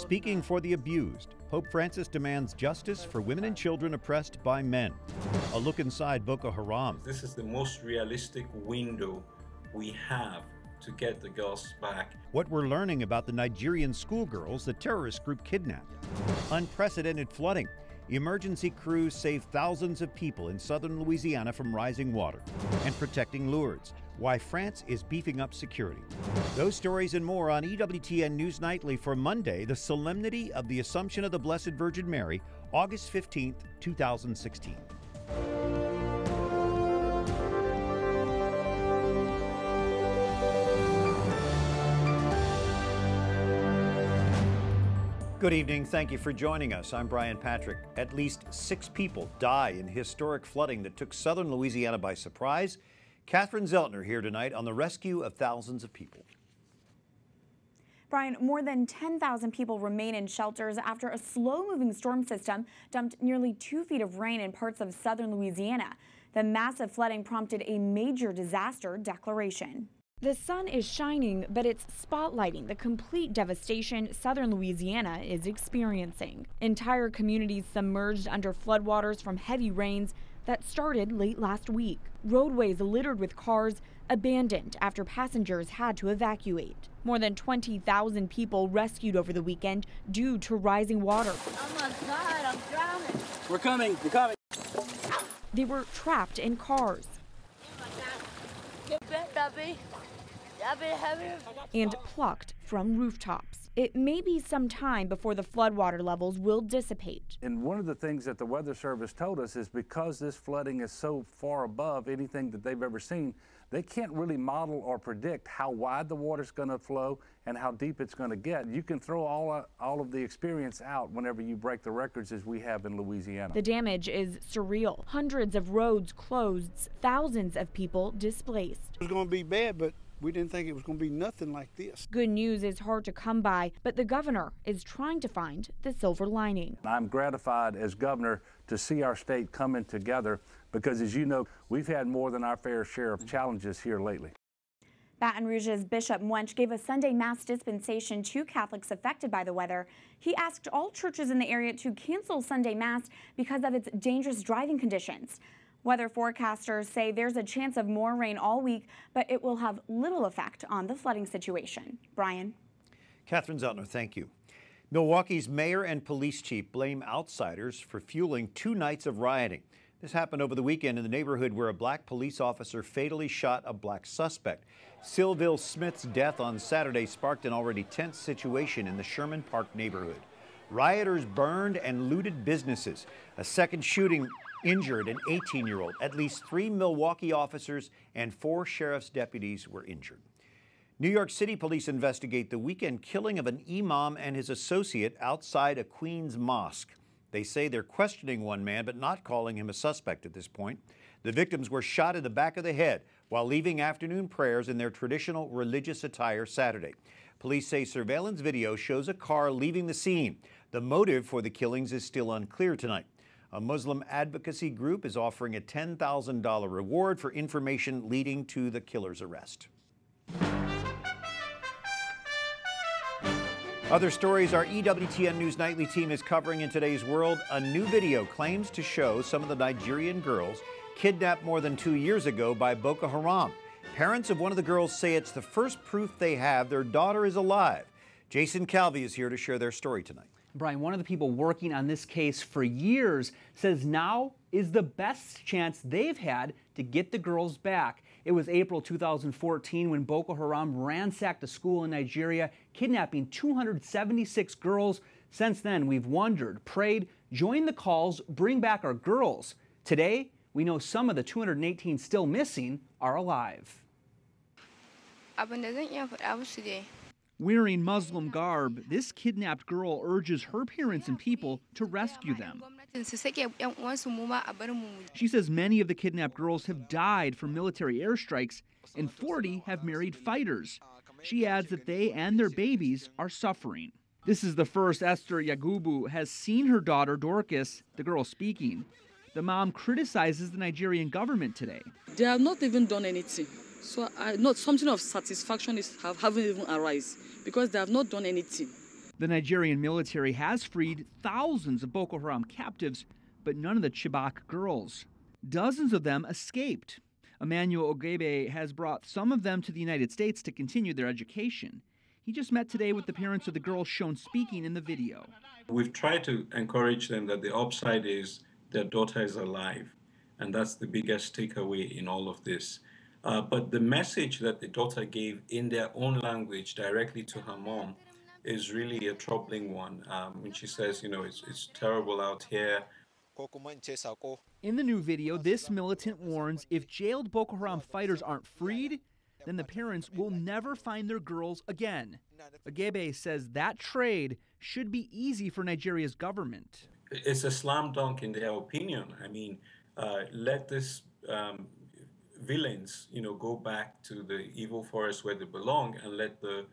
Speaking for the abused, Pope Francis demands justice for women and children oppressed by men. A look inside Boko Haram. This is the most realistic window we have to get the girls back. What we're learning about the Nigerian schoolgirls the terrorist group kidnapped. Unprecedented flooding. Emergency crews saved thousands of people in southern Louisiana from rising water. And protecting Lourdes. Why France is beefing up security. Those stories and more on EWTN News Nightly for Monday, the Solemnity of the Assumption of the Blessed Virgin Mary, August 15th, 2016. Good evening. Thank you for joining us. I'm Brian Patrick. At least 6 people die in historic flooding that took southern Louisiana by surprise. Catherine Zeltner here tonight on the rescue of thousands of people. Brian, more than 10,000 people remain in shelters after a slow-moving storm system dumped nearly 2 feet of rain in parts of southern Louisiana. The massive flooding prompted a major disaster declaration. The sun is shining, but it's spotlighting the complete devastation southern Louisiana is experiencing. Entire communities submerged under floodwaters from heavy rains that started late last week. Roadways littered with cars abandoned after passengers had to evacuate. More than 20,000 people rescued over the weekend due to rising water. Oh my God, I'm drowning. We're coming, we're coming. They were trapped in cars. Oh my God. Get back, Debbie. And plucked from rooftops. It may be some time before the floodwater levels will dissipate. And one of the things that the Weather Service told us is because this flooding is so far above anything that they've ever seen, they can't really model or predict how wide the water's going to flow and how deep it's going to get. You can throw all of the experience out whenever you break the records as we have in Louisiana. The damage is surreal. Hundreds of roads closed, thousands of people displaced. It's going to be bad, but we didn't think it was going to be nothing like this. Good news is hard to come by, but the governor is trying to find the silver lining. I'm gratified as governor to see our state coming together because, as you know, we've had more than our fair share of challenges here lately. Baton Rouge's Bishop Mwench gave a Sunday Mass dispensation to Catholics affected by the weather. He asked all churches in the area to cancel Sunday Mass because of its dangerous driving conditions. Weather forecasters say there's a chance of more rain all week, but it will have little effect on the flooding situation. Brian. Catherine Zeltner, thank you. Milwaukee's mayor and police chief blame outsiders for fueling 2 nights of rioting. This happened over the weekend in the neighborhood where a black police officer fatally shot a black suspect. Sylville Smith's death on Saturday sparked an already tense situation in the Sherman Park neighborhood. Rioters burned and looted businesses. A second shooting injured an 18-year-old. At least 3 Milwaukee officers and 4 sheriff's deputies were injured. New York City police investigate the weekend killing of an imam and his associate outside a Queens mosque. They say they're questioning one man but not calling him a suspect at this point. The victims were shot in the back of the head while leaving afternoon prayers in their traditional religious attire Saturday. Police say surveillance video shows a car leaving the scene. The motive for the killings is still unclear tonight. A Muslim advocacy group is offering a $10,000 reward for information leading to the killer's arrest. Other stories our EWTN News Nightly team is covering in today's world. A new video claims to show some of the Nigerian girls kidnapped more than 2 years ago by Boko Haram. Parents of one of the girls say it's the first proof they have their daughter is alive. Jason Calvi is here to share their story tonight. Brian, one of the people working on this case for years says now is the best chance they've had to get the girls back. It was April 2014 when Boko Haram ransacked a school in Nigeria, kidnapping 276 girls. Since then, we've wondered, prayed, joined the calls, bring back our girls. Today, we know some of the 218 still missing are alive. Wearing Muslim garb, this kidnapped girl urges her parents and people to rescue them. She says many of the kidnapped girls have died from military airstrikes and 40 have married fighters. She adds that they and their babies are suffering. This is the first Esther Yagubu has seen her daughter Dorcas, the girl speaking. The mom criticizes the Nigerian government today. They have not even done anything. So not something of satisfaction haven't even arisen because they have not done anything. The Nigerian military has freed thousands of Boko Haram captives, but none of the Chibok girls. Dozens of them escaped. Emmanuel Ogebe has brought some of them to the United States to continue their education. He just met today with the parents of the girls shown speaking in the video. We've tried to encourage them that the upside is their daughter is alive, and that's the biggest takeaway in all of this. But the message that the daughter gave in their own language directly to her mom is really a troubling one. When she says, you know, it's terrible out here. In the new video, this militant warns if jailed Boko Haram fighters aren't freed, then the parents will never find their girls again. Ogebe says that trade should be easy for Nigeria's government. It's a slam dunk in their opinion. I mean, let this villains, you know, go back to the evil forest where they belong, and let the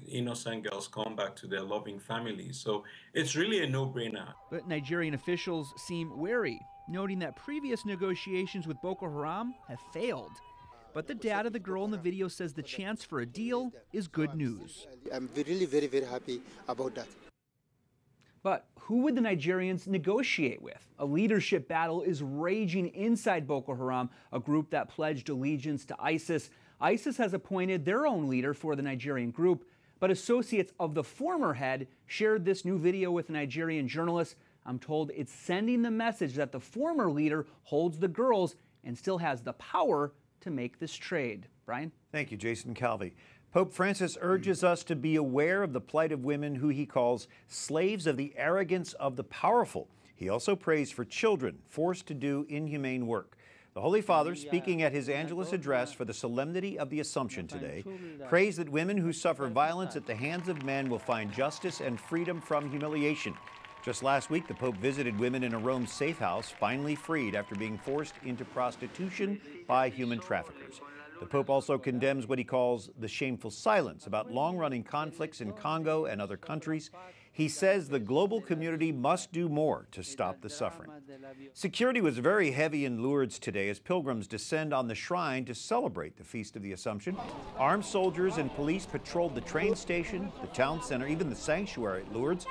innocent girls come back to their loving families. So it's really a no-brainer. But Nigerian officials seem wary, noting that previous negotiations with Boko Haram have failed. But the dad of the girl in the video says the chance for a deal is good news. I'm really very, very happy about that. But who would the Nigerians negotiate with? A leadership battle is raging inside Boko Haram, a group that pledged allegiance to ISIS. ISIS has appointed their own leader for the Nigerian group, but associates of the former head shared this new video with a Nigerian journalist. I'm told it's sending the message that the former leader holds the girls and still has the power to make this trade. Brian? Thank you, Jason Calvi. Pope Francis urges us to be aware of the plight of women who he calls slaves of the arrogance of the powerful. He also prays for children forced to do inhumane work. The Holy Father, speaking at his Angelus address for the Solemnity of the Assumption today, prays that women who suffer violence at the hands of men will find justice and freedom from humiliation. Just last week, the Pope visited women in a Rome safe house, finally freed after being forced into prostitution by human traffickers. The Pope also condemns what he calls the shameful silence about long-running conflicts in Congo and other countries. He says the global community must do more to stop the suffering. Security was very heavy in Lourdes today as pilgrims descend on the shrine to celebrate the Feast of the Assumption. Armed soldiers and police patrolled the train station, the town center, even the sanctuary at Lourdes.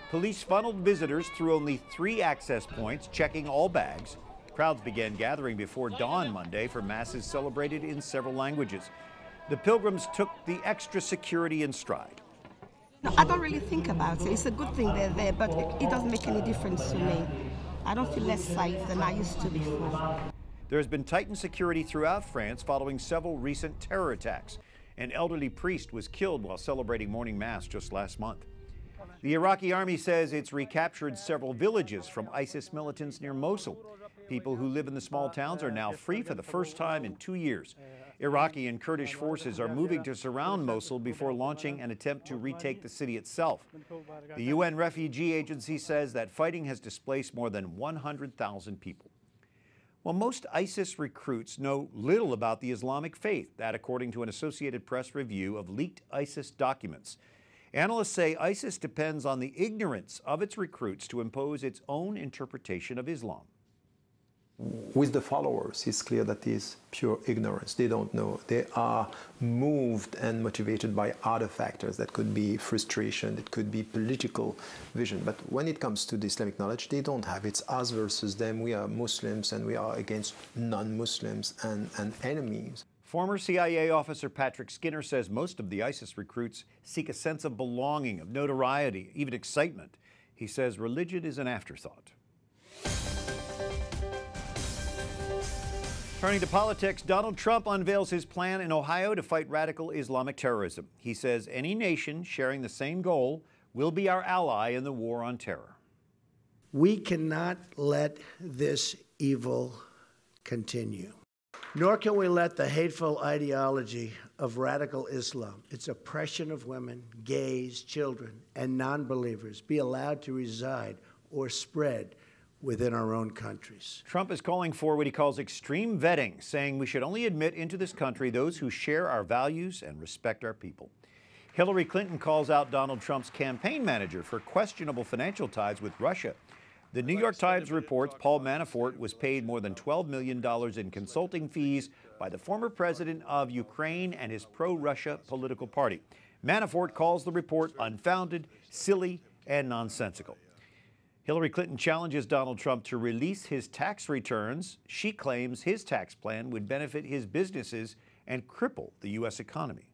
Police funneled visitors through only 3 access points, checking all bags. Crowds began gathering before dawn Monday for masses celebrated in several languages. The pilgrims took the extra security in stride. No, I don't really think about it. It's a good thing they're there, but it doesn't make any difference to me. I don't feel less safe than I used to before. There has been tightened security throughout France following several recent terror attacks. An elderly priest was killed while celebrating morning mass just last month. The Iraqi army says it's recaptured several villages from ISIS militants near Mosul. People who live in the small towns are now free for the first time in 2 years. Iraqi and Kurdish forces are moving to surround Mosul before launching an attempt to retake the city itself. The UN Refugee Agency says that fighting has displaced more than 100,000 people. Well, most ISIS recruits know little about the Islamic faith, that according to an Associated Press review of leaked ISIS documents. Analysts say ISIS depends on the ignorance of its recruits to impose its own interpretation of Islam. With the followers, it's clear that it is pure ignorance. They don't know. They are moved and motivated by other factors. That could be frustration, it could be political vision. But when it comes to the Islamic knowledge, they don't have. It's us versus them. We are Muslims and we are against non-Muslims and enemies. Former CIA officer Patrick Skinner says most of the ISIS recruits seek a sense of belonging, of notoriety, even excitement. He says religion is an afterthought. Turning to politics, Donald Trump unveils his plan in Ohio to fight radical Islamic terrorism. He says any nation sharing the same goal will be our ally in the war on terror. We cannot let this evil continue, nor can we let the hateful ideology of radical Islam, its oppression of women, gays, children, and non-believers be allowed to reside or spread within our own countries. Trump is calling for what he calls extreme vetting, saying we should only admit into this country those who share our values and respect our people. Hillary Clinton calls out Donald Trump's campaign manager for questionable financial ties with Russia. The New York Times reports Paul Manafort was paid more than $12 million in consulting fees by the former president of Ukraine and his pro-Russia political party. Manafort calls the report unfounded, silly, and nonsensical. Hillary Clinton challenges Donald Trump to release his tax returns. She claims his tax plan would benefit his businesses and cripple the U.S. economy.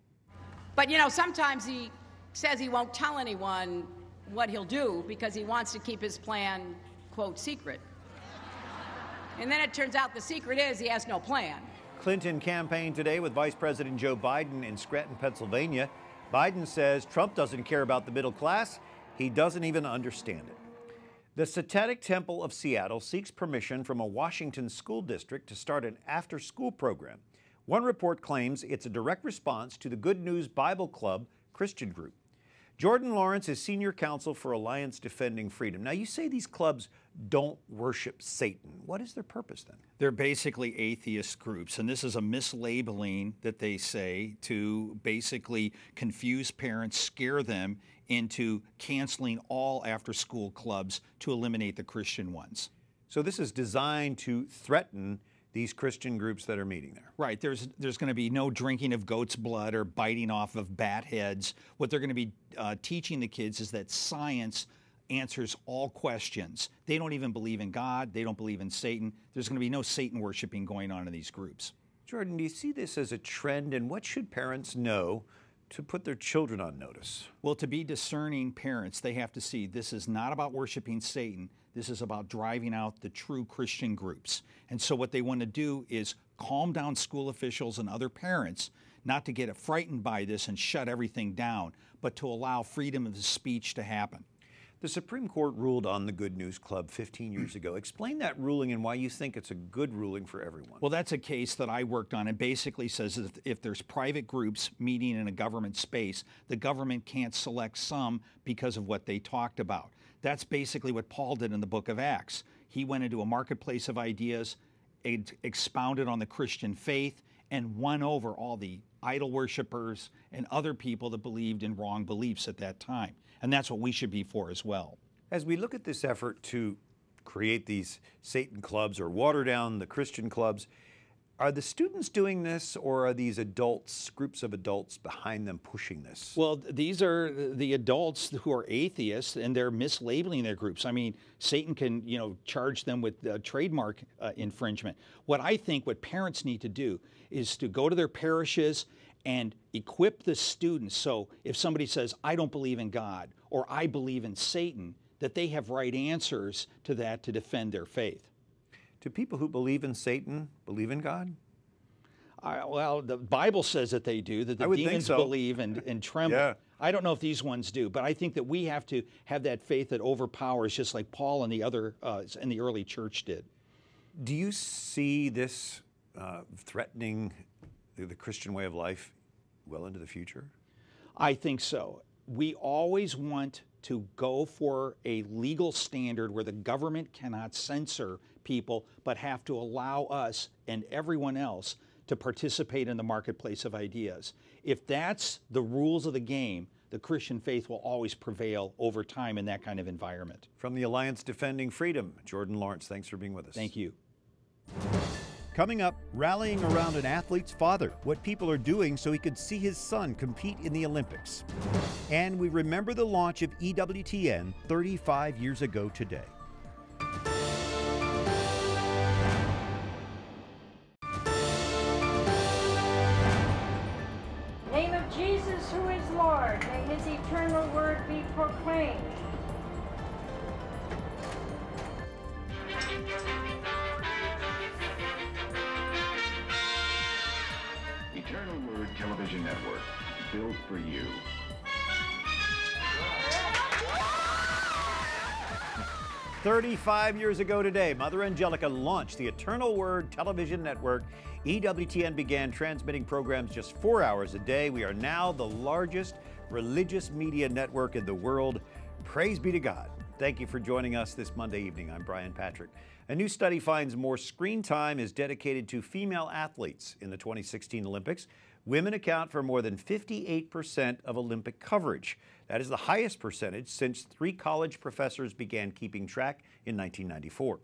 But, you know, sometimes he says he won't tell anyone what he'll do because he wants to keep his plan, quote, secret. And then it turns out the secret is he has no plan. Clinton campaigned today with Vice President Joe Biden in Scranton, Pennsylvania. Biden says Trump doesn't care about the middle class. He doesn't even understand it. The Satanic Temple of Seattle seeks permission from a Washington school district to start an after-school program. One report claims it's a direct response to the Good News Bible Club Christian group. Jordan Lawrence is senior counsel for Alliance Defending Freedom. Now, you say these clubs don't worship Satan. What is their purpose then? They're basically atheist groups, and this is a mislabeling that they say to basically confuse parents, scare them into canceling all after-school clubs to eliminate the Christian ones. So this is designed to threaten these Christian groups that are meeting there. Right. There's going to be no drinking of goat's blood or biting off of bat heads. What they're going to be teaching the kids is that science answers all questions. They don't even believe in God. They don't believe in Satan. There's going to be no Satan worshiping going on in these groups. Jordan, do you see this as a trend, and what should parents know to put their children on notice? Well, to be discerning parents, they have to see this is not about worshiping Satan. This is about driving out the true Christian groups. And so what they want to do is calm down school officials and other parents, not to get frightened by this and shut everything down, but to allow freedom of speech to happen. The Supreme Court ruled on the Good News Club 15 years ago. Explain that ruling and why you think it's a good ruling for everyone. Well, that's a case that I worked on. It basically says that if there's private groups meeting in a government space, the government can't select some because of what they talked about. That's basically what Paul did in the book of Acts. He went into a marketplace of ideas, expounded on the Christian faith, and won over all the idol worshipers and other people that believed in wrong beliefs at that time. And that's what we should be for as well. As we look at this effort to create these Satan clubs or water down the Christian clubs, are the students doing this, or are these adults, groups of adults behind them pushing this? Well, these are the adults who are atheists, and they're mislabeling their groups. I mean, Satan can, charge them with trademark infringement. What I think what parents need to do is to go to their parishes and equip the students so if somebody says, I don't believe in God, or I believe in Satan, that they have right answers to that to defend their faith. Do people who believe in Satan believe in God? Well, the Bible says that they do, that the demons believe and tremble. Yeah. I don't know if these ones do, but I think that we have to have that faith that overpowers, just like Paul and the other in the early church did. Do you see this threatening the Christian way of life well into the future? I think so. We always want to go for a legal standard where the government cannot censor people, but have to allow us and everyone else to participate in the marketplace of ideas. If that's the rules of the game, the Christian faith will always prevail over time in that kind of environment. From the Alliance Defending Freedom, Jordan Lawrence, thanks for being with us. Thank you. Coming up, rallying around an athlete's father, what people are doing so he could see his son compete in the Olympics. And we remember the launch of EWTN 35 years ago today. Name of Jesus, who is Lord, may his eternal word be proclaimed. Eternal Word Television Network, built for you. "35 years ago today, Mother Angelica launched the Eternal Word Television Network. EWTN began transmitting programs just 4 hours a day. We are now the largest religious media network in the world. Praise be to God. Thank you for joining us this Monday evening. I'm Brian Patrick. A new study finds more screen time is dedicated to female athletes in the 2016 Olympics. Women account for more than 58% of Olympic coverage. That is the highest percentage since 3 college professors began keeping track in 1994.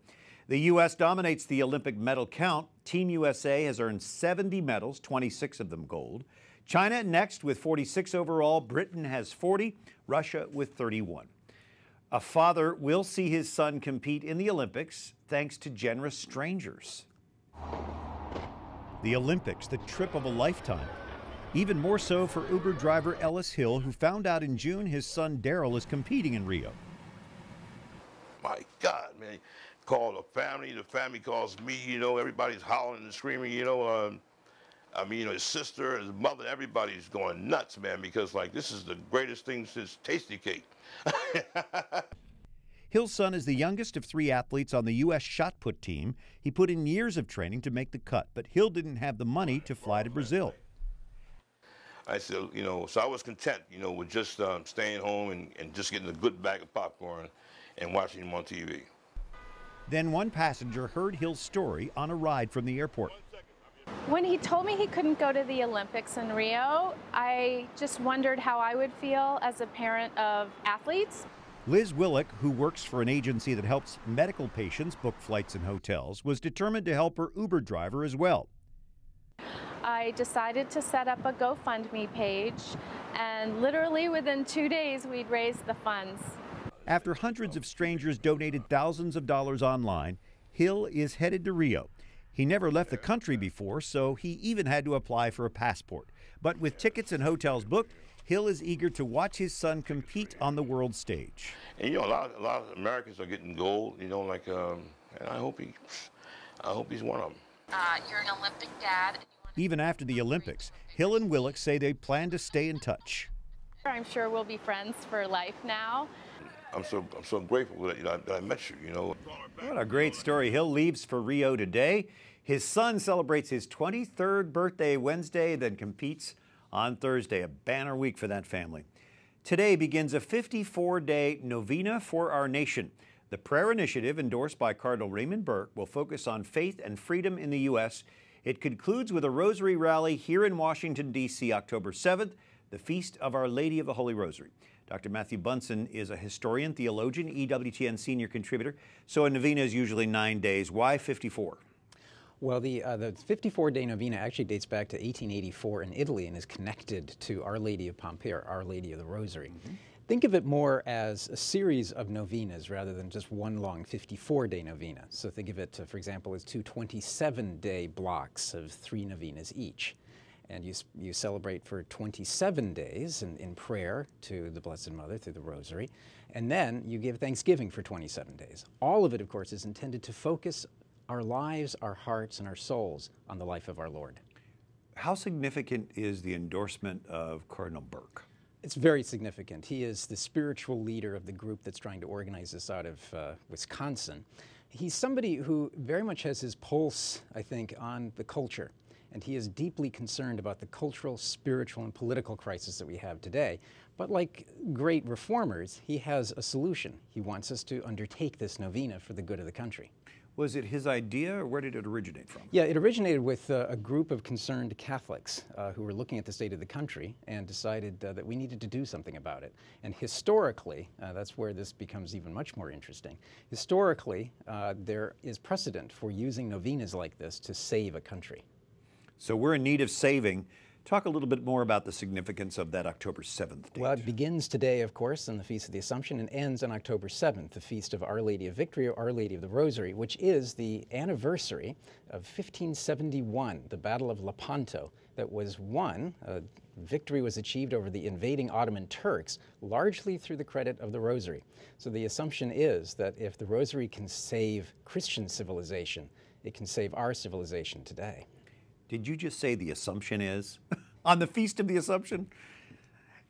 The U.S. dominates the Olympic medal count. Team USA has earned 70 medals, 26 of them gold. China next with 46 overall. Britain has 40. Russia with 31. A father will see his son compete in the Olympics thanks to generous strangers. The Olympics, the trip of a lifetime. Even more so for Uber driver Ellis Hill, who found out in June his son Daryl is competing in Rio. My God, man. Call the family calls me, you know, everybody's hollering and screaming, you know. I mean, you know, his sister, his mother, everybody's going nuts, man, because, like, this is the greatest thing since Tasty Cake. Hill's son is the youngest of 3 athletes on the U.S. shot put team. He put in years of training to make the cut, but Hill didn't have the money to fly to Brazil. I said, you know, so I was content, you know, with just staying home and just getting a good bag of popcorn and watching him on TV. Then one passenger heard Hill's story on a ride from the airport. When he told me he couldn't go to the Olympics in Rio, I just wondered how I would feel as a parent of athletes. Liz Willick, who works for an agency that helps medical patients book flights and hotels, was determined to help her Uber driver as well. I decided to set up a GoFundMe page, and literally within 2 days we'd raised the funds. After hundreds of strangers donated thousands of dollars online, Hill is headed to Rio. He never left the country before, so he even had to apply for a passport. But with tickets and hotels booked, Hill is eager to watch his son compete on the world stage. And you know, a lot of Americans are getting gold. You know, like, and I hope he's one of them. You're an Olympic dad. Even after the Olympics, Hill and Willick say they plan to stay in touch. I'm sure we'll be friends for life now. I'm so grateful that, you know, that I met you. You know. What a great story. Hill leaves for Rio today. His son celebrates his 23rd birthday Wednesday, then competes on Thursday. A banner week for that family. Today begins a 54-day novena for our nation. The prayer initiative, endorsed by Cardinal Raymond Burke, will focus on faith and freedom in the U.S. It concludes with a rosary rally here in Washington, D.C., October 7th, the Feast of Our Lady of the Holy Rosary. Dr. Matthew Bunson is a historian, theologian, EWTN senior contributor. So a novena is usually 9 days. Why 54? Well, the 54-day novena actually dates back to 1884 in Italy and is connected to Our Lady of Pompeii, or Our Lady of the Rosary. Mm-hmm. Think of it more as a series of novenas rather than just one long 54-day novena. So think of it, for example, as 2 27-day blocks of 3 novenas each. And you celebrate for 27 days in prayer to the Blessed Mother through the Rosary, and then you give Thanksgiving for 27 days. All of it, of course, is intended to focus our lives, our hearts, and our souls on the life of our Lord. How significant is the endorsement of Cardinal Burke? It's very significant. He is the spiritual leader of the group that's trying to organize this out of Wisconsin. He's somebody who very much has his pulse, I think, on the culture. And he is deeply concerned about the cultural, spiritual, and political crisis that we have today. But like great reformers, he has a solution. He wants us to undertake this novena for the good of the country. Was it his idea, or where did it originate from? Yeah, it originated with a group of concerned Catholics who were looking at the state of the country and decided that we needed to do something about it. And historically, that's where this becomes even much more interesting. Historically, there is precedent for using novenas like this to save a country. So we're in need of saving. Talk a little bit more about the significance of that October 7th date. Well, it begins today, of course, on the Feast of the Assumption, and ends on October 7th, the Feast of Our Lady of Victory, or Our Lady of the Rosary, which is the anniversary of 1571, the Battle of Lepanto, that was won. Victory was achieved over the invading Ottoman Turks, largely through the credit of the Rosary. So the assumption is that if the Rosary can save Christian civilization, it can save our civilization today. Did you just say the assumption is? On the Feast of the Assumption?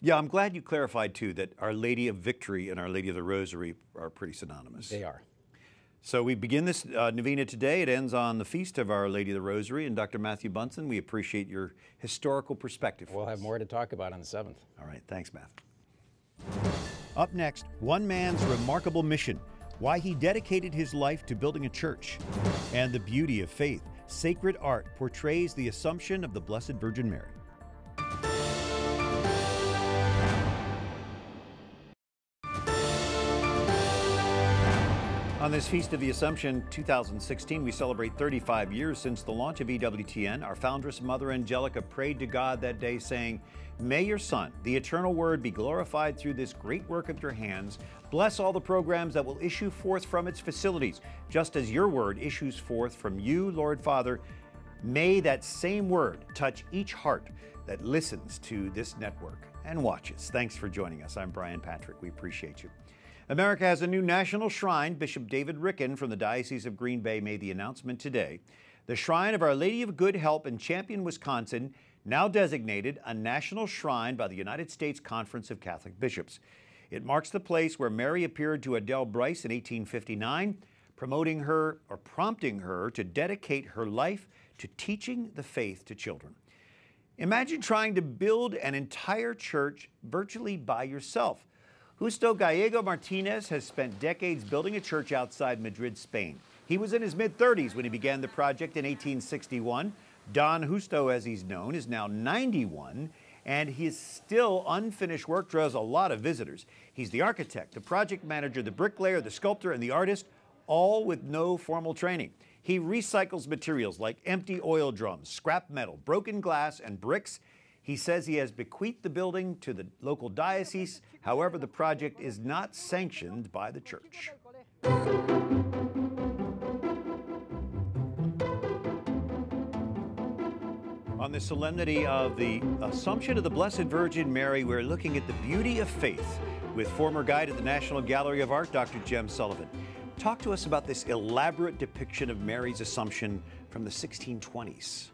Yeah, I'm glad you clarified, too, that Our Lady of Victory and Our Lady of the Rosary are pretty synonymous. They are. So we begin this novena today. It ends on the Feast of Our Lady of the Rosary. And Dr. Matthew Bunson, we appreciate your historical perspective. We'll have more to talk about on the 7th. All right. Thanks, Matthew. Up next, one man's remarkable mission, why he dedicated his life to building a church, and the beauty of faith. Sacred art portrays the Assumption of the Blessed Virgin Mary. On this Feast of the Assumption 2016, we celebrate 35 years since the launch of EWTN. Our foundress, Mother Angelica, prayed to God that day, saying, "May your Son, the eternal Word, be glorified through this great work of your hands. Bless all the programs that will issue forth from its facilities, just as your Word issues forth from you, Lord Father. May that same Word touch each heart that listens to this network and watches." Thanks for joining us. I'm Brian Patrick. We appreciate you. America has a new national shrine. Bishop David Ricken from the Diocese of Green Bay made the announcement today. The Shrine of Our Lady of Good Help in Champion, Wisconsin, now designated a national shrine by the United States Conference of Catholic Bishops. It marks the place where Mary appeared to Adele Bryce in 1859, prompting her to dedicate her life to teaching the faith to children. Imagine trying to build an entire church virtually by yourself. Justo Gallego Martinez has spent decades building a church outside Madrid, Spain. He was in his mid-30s when he began the project in 1861. Don Justo, as he's known, is now 91, and his still unfinished work draws a lot of visitors. He's the architect, the project manager, the bricklayer, the sculptor, and the artist, all with no formal training. He recycles materials like empty oil drums, scrap metal, broken glass, and bricks. He says he has bequeathed the building to the local diocese. However, the project is not sanctioned by the church. On the solemnity of the Assumption of the Blessed Virgin Mary, we're looking at the beauty of faith with former guide at the National Gallery of Art, Dr. Jem Sullivan. Talk to us about this elaborate depiction of Mary's Assumption from the 1620s.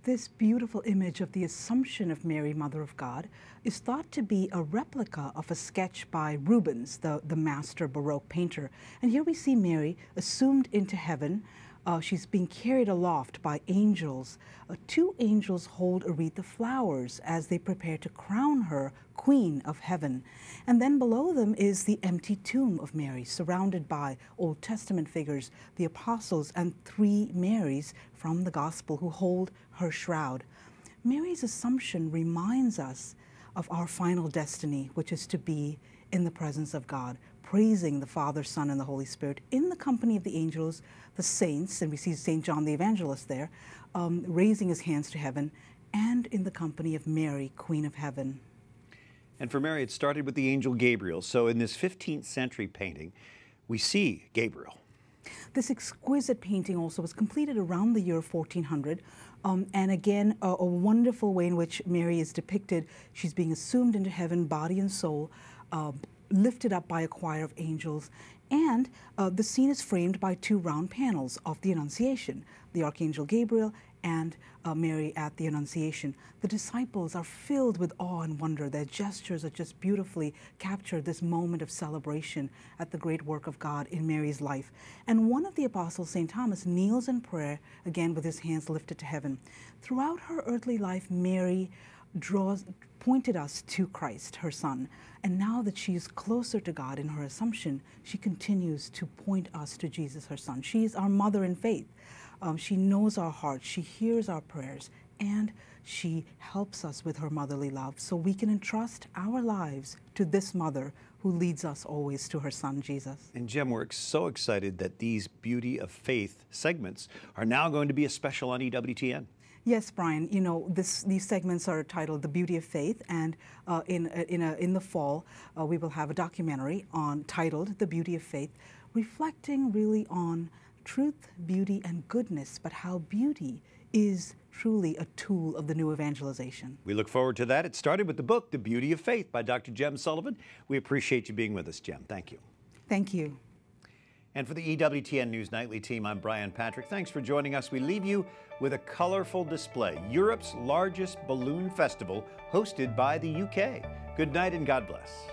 This beautiful image of the Assumption of Mary, Mother of God, is thought to be a replica of a sketch by Rubens, the master Baroque painter. And here we see Mary assumed into heaven. She's being carried aloft by angels. Two angels hold a wreath of flowers as they prepare to crown her Queen of Heaven. And then below them is the empty tomb of Mary, surrounded by Old Testament figures, the apostles, and three Marys from the Gospel who hold her shroud. Mary's Assumption reminds us of our final destiny, which is to be in the presence of God, praising the Father, Son, and the Holy Spirit in the company of the angels, the saints, and we see St. John the Evangelist there, raising his hands to heaven, and in the company of Mary, Queen of Heaven. And for Mary, it started with the angel Gabriel. So in this 15th century painting, we see Gabriel. This exquisite painting also was completed around the year 1400. And again, a wonderful way in which Mary is depicted. She's being assumed into heaven, body and soul, lifted up by a choir of angels. And the scene is framed by two round panels of the Annunciation, the Archangel Gabriel and Mary at the Annunciation. The disciples are filled with awe and wonder. Their gestures are just beautifully captured this moment of celebration at the great work of God in Mary's life. And one of the apostles, St. Thomas, kneels in prayer, again with his hands lifted to heaven. Throughout her earthly life, Mary pointed us to Christ, her Son. And now that she is closer to God in her Assumption, she continues to point us to Jesus, her Son. She is our mother in faith. She knows our hearts, she hears our prayers, and she helps us with her motherly love, so we can entrust our lives to this mother who leads us always to her Son, Jesus. And Jem, we're so excited that these Beauty of Faith segments are now going to be a special on EWTN. Yes, Brian. You know, these segments are titled "The Beauty of Faith," and in the fall we will have a documentary titled "The Beauty of Faith," reflecting really on truth, beauty, and goodness, but how beauty is truly a tool of the new evangelization. We look forward to that. It started with the book, The Beauty of Faith, by Dr. Jem Sullivan. We appreciate you being with us, Jem. Thank you. Thank you. And for the EWTN News Nightly team, I'm Brian Patrick. Thanks for joining us. We leave you with a colorful display, Europe's largest balloon festival, hosted by the UK. Good night and God bless.